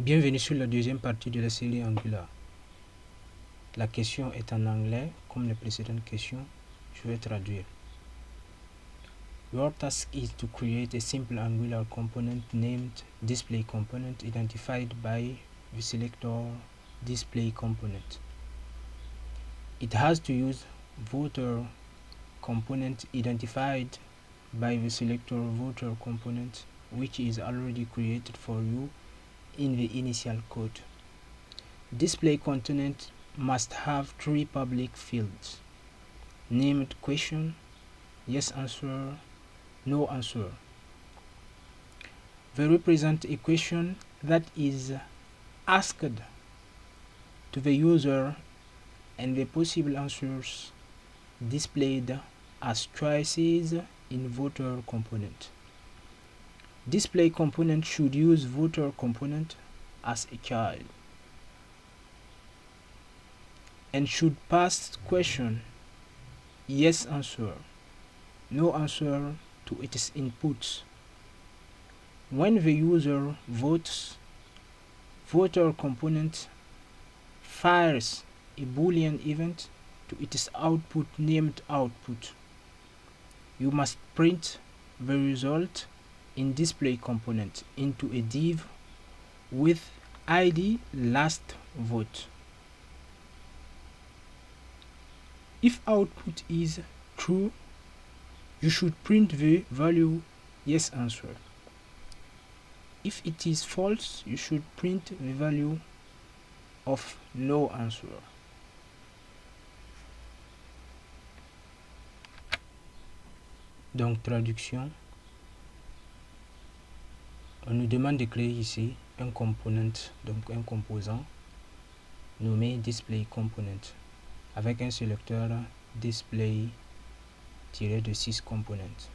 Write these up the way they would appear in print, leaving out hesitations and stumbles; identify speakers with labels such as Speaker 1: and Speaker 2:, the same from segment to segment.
Speaker 1: Bienvenue sur la deuxième partie de la série Angular. La question est en anglais, comme les précédentes questions. Je vais traduire. Your task is to create a simple Angular component named displayComponent identified by the selector displayComponent. It has to use voter component identified by the selector voter component, which is already created for you in the initial code. Display component must have three public fields: named question, yes answer, no answer. They represent a question that is asked to the user and the possible answers displayed as choices in voter component. Display component should use voter component as a child and should pass question, yes answer, no answer to its inputs. When the user votes, voter component fires a Boolean event to its output named output. You must print the result in display component into a div with ID last vote. If output is true, you should print the value yes answer. If it is false, you should print the value of no answer. Donc traduction, on nous demande de créer ici un component, donc un composant nommé display component avec un sélecteur display-6 component.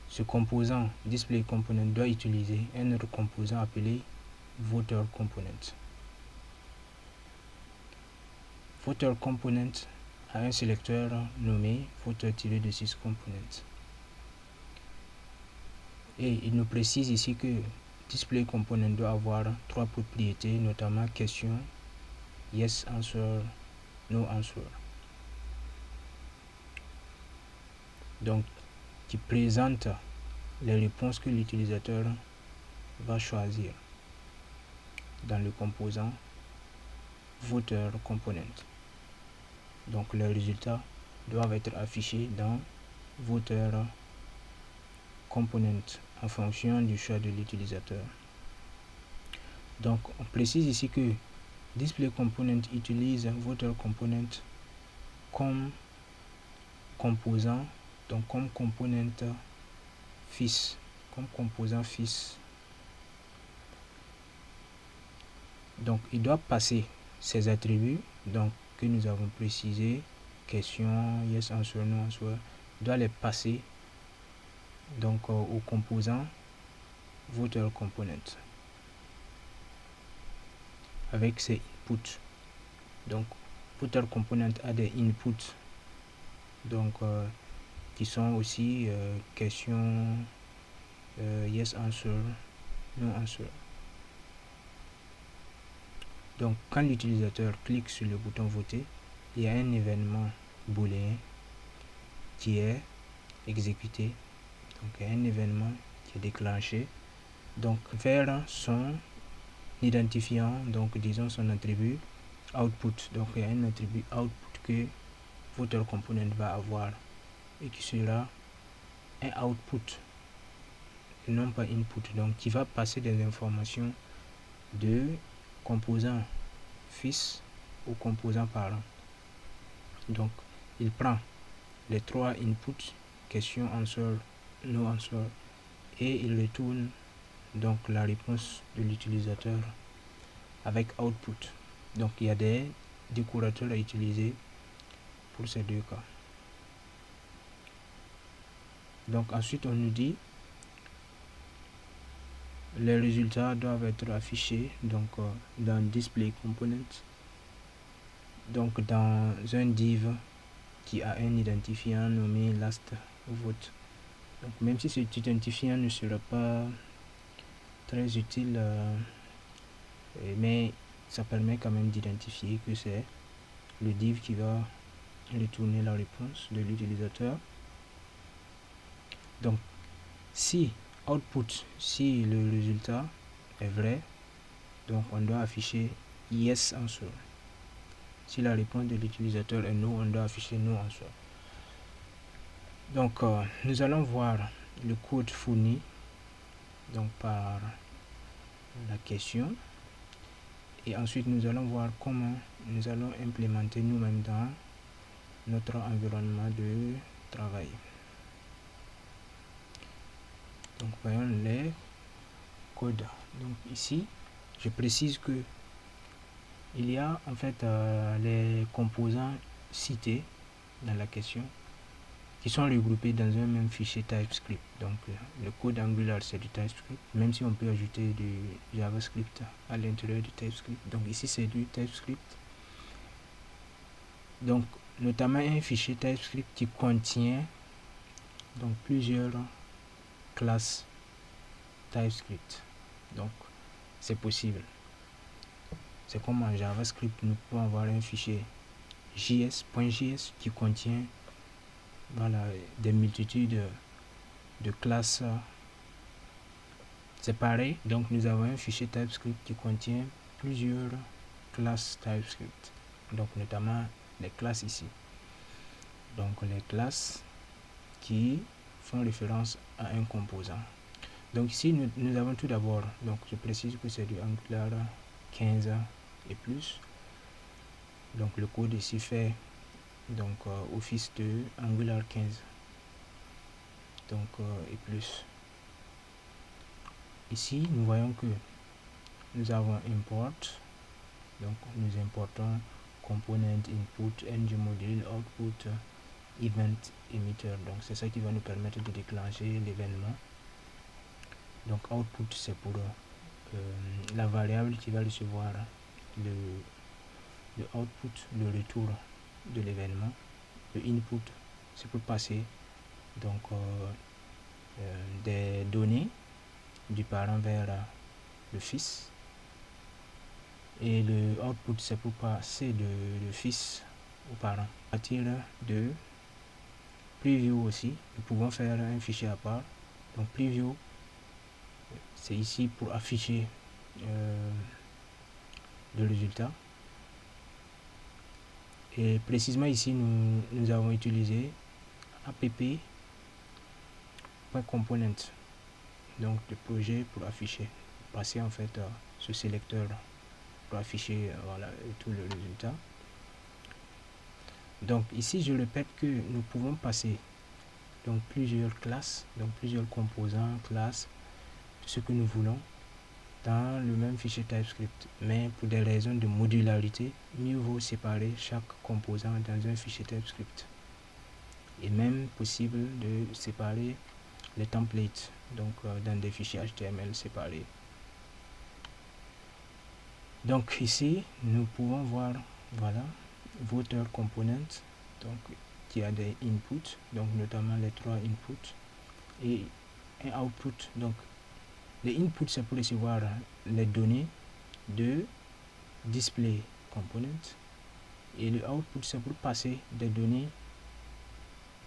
Speaker 1: Ce composant display component doit utiliser un autre composant appelé voter component. Voter component a un sélecteur nommé voter-6 component. Et il nous précise ici que display component doit avoir trois propriétés, notamment question, yes answer, no answer. Donc, qui présente les réponses que l'utilisateur va choisir dans le composant voter component. Donc, les résultats doivent être affichés dans voter component en fonction du choix de l'utilisateur. Donc, on précise ici que display component utilise voter component comme composant, donc comme component fils, comme composant fils. Donc, il doit passer ces attributs, donc que nous avons précisé, question, yes answer, no answer, il doit les passer donc au composant voter component avec ses inputs. Donc, voter component a des inputs, donc qui sont aussi question, yes answer, no answer. Donc, quand l'utilisateur clique sur le bouton voter, il y a un événement booléen qui est exécuté. Donc, il y a un événement qui est déclenché. Donc, vers son identifiant, donc disons son attribut output. Donc, il y a un attribut output que voter component va avoir et qui sera un output et non pas input. Donc, qui va passer des informations de composant fils au composant parent. Donc, il prend les trois inputs, question, answer, no answer, et il retourne donc la réponse de l'utilisateur avec output. Donc, il y a des décorateurs à utiliser pour ces deux cas. Donc, ensuite, on nous dit les résultats doivent être affichés donc dans display component, donc dans un div qui a un identifiant nommé last vote. Donc, même si cet identifiant ne sera pas très utile, mais ça permet quand même d'identifier que c'est le div qui va retourner la réponse de l'utilisateur. Donc si output, si le résultat est vrai, donc on doit afficher yes answer. Si la réponse de l'utilisateur est no, on doit afficher no answer. Donc nous allons voir le code fourni donc par la question, et ensuite nous allons voir comment nous allons implémenter nous-mêmes dans notre environnement de travail. Donc voyons les codes. Donc ici je précise que il y a en fait les composants cités dans la question qui sont regroupés dans un même fichier TypeScript. Donc le code Angular c'est du TypeScript, même si on peut ajouter du JavaScript à l'intérieur du TypeScript. Donc ici c'est du TypeScript. Donc notamment un fichier TypeScript qui contient donc plusieurs classes TypeScript. Donc c'est possible. C'est comme en JavaScript, nous pouvons avoir un fichier JS.js qui contient voilà, des multitudes de classes séparées. Donc nous avons un fichier TypeScript qui contient plusieurs classes TypeScript. Donc notamment les classes ici. Donc les classes qui font référence à un composant. Donc ici nous avons tout d'abord, donc je précise que c'est du Angular 15 et plus. Donc le code ici fait donc office de Angular 15 donc et plus. Ici nous voyons que nous avons import, donc nous importons component input ng-module output event emitter. Donc c'est ça qui va nous permettre de déclencher l'événement. Donc output c'est pour la variable qui va recevoir le output, le retour de l'événement. Le input c'est pour passer donc des données du parent vers le fils, et le output c'est pour passer de le fils au parent. À partir de preview aussi, nous pouvons faire un fichier à part. Donc preview c'est ici pour afficher le résultat, et précisément ici nous avons utilisé app.component, donc le projet pour afficher, passer en fait ce sélecteur pour afficher voilà tout le résultat. Donc ici je répète que nous pouvons passer donc plusieurs classes, donc plusieurs composants, classes, ce que nous voulons dans le même fichier TypeScript, mais pour des raisons de modularité, mieux vaut séparer chaque composant dans un fichier TypeScript. Et même possible de séparer les templates donc dans des fichiers HTML séparés. Donc ici nous pouvons voir voilà voter component, donc qui a des inputs, donc notamment les 3 inputs et un output. Donc les inputs c'est pour recevoir les données de display component, et le output c'est pour passer des données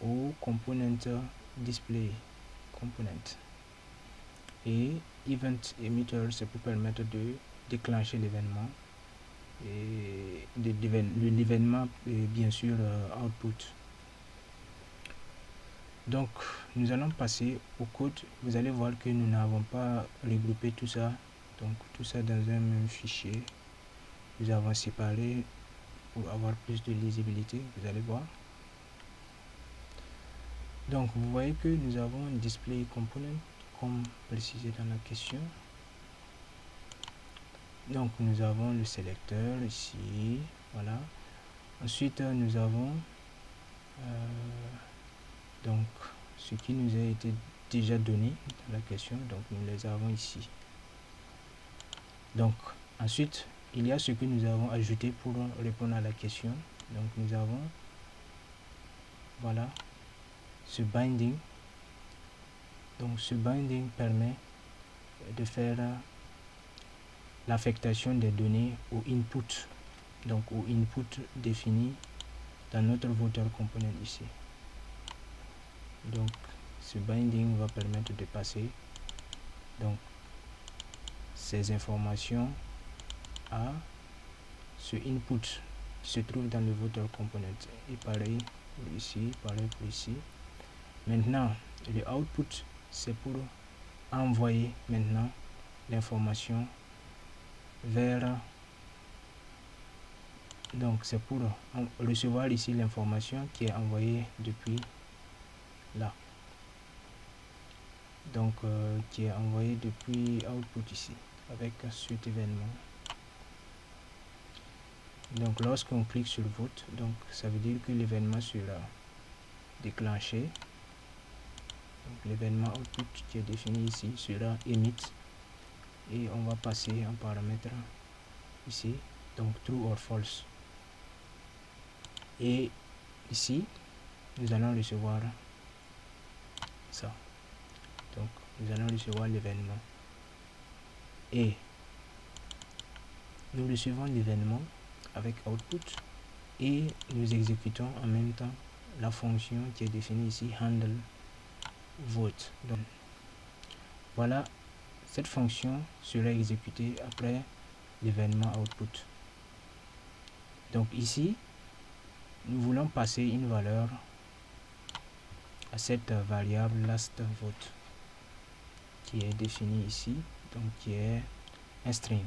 Speaker 1: au component display component, et event emitter c'est pour permettre de déclencher l'événement, et l'événement bien sûr output. Donc nous allons passer au code. Vous allez voir que nous n'avons pas regroupé tout ça, donc tout ça dans un même fichier. Nous avons séparé pour avoir plus de lisibilité, vous allez voir. Donc vous voyez que nous avons un display component comme précisé dans la question. Donc nous avons le sélecteur ici, voilà. Ensuite nous avons donc ce qui nous a été déjà donné dans la question, donc nous les avons ici. Donc ensuite il y a ce que nous avons ajouté pour répondre à la question. Donc nous avons voilà ce binding. Donc ce binding permet de faire l'affectation des données au input, donc au input défini dans notre voter component ici. Donc ce binding va permettre de passer donc ces informations à ce input qui se trouve dans le voter component, et pareil pour ici, pareil pour ici. Maintenant le output, c'est pour envoyer maintenant l'information vers, donc c'est pour recevoir ici l'information qui est envoyée depuis là, donc qui est envoyée depuis output ici avec cet événement. Donc lorsqu'on clique sur vote, donc ça veut dire que l'événement sera déclenché. Donc l'événement output qui est défini ici sera emit, et on va passer un paramètre ici, donc true or false, et ici nous allons recevoir ça. Donc nous allons recevoir l'événement, et nous recevons l'événement avec output, et nous exécutons en même temps la fonction qui est définie ici, handle vote. Donc voilà, cette fonction sera exécutée après l'événement output. Donc ici nous voulons passer une valeur à cette variable last vote qui est définie ici, donc qui est un string,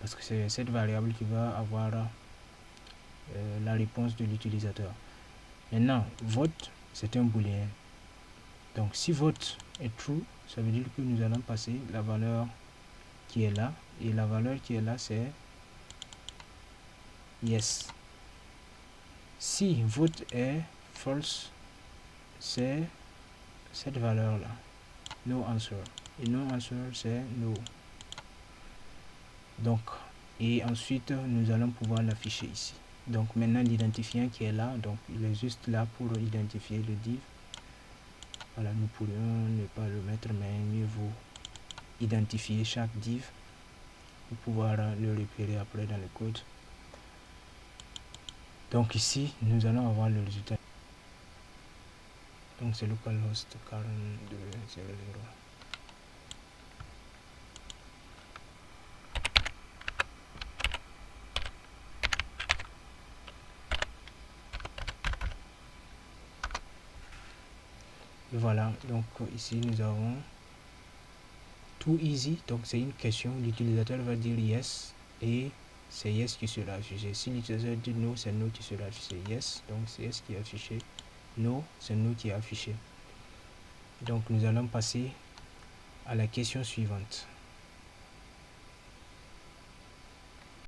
Speaker 1: parce que c'est cette variable qui va avoir la réponse de l'utilisateur. Maintenant vote, c'est un booléen, donc si vote est true, ça veut dire que nous allons passer la valeur qui est là, et la valeur qui est là c'est yes. Si vote est false, c'est cette valeur là, no answer, et no answer c'est no. Donc et ensuite nous allons pouvoir l'afficher ici. Donc maintenant l'identifiant qui est là, donc il est juste là pour identifier le div. Voilà, nous pourrions ne pas le mettre, mais mieux vaut identifier chaque div pour pouvoir le repérer après dans le code. Donc ici nous allons avoir le résultat. Donc c'est localhost 4200. Et voilà, donc ici nous avons too easy, donc c'est une question, l'utilisateur va dire yes, et c'est yes qui sera affiché. Si l'utilisateur dit no, c'est no qui sera affiché. Yes, donc c'est yes qui est affiché. No, c'est no qui est affiché. Donc nous allons passer à la question suivante.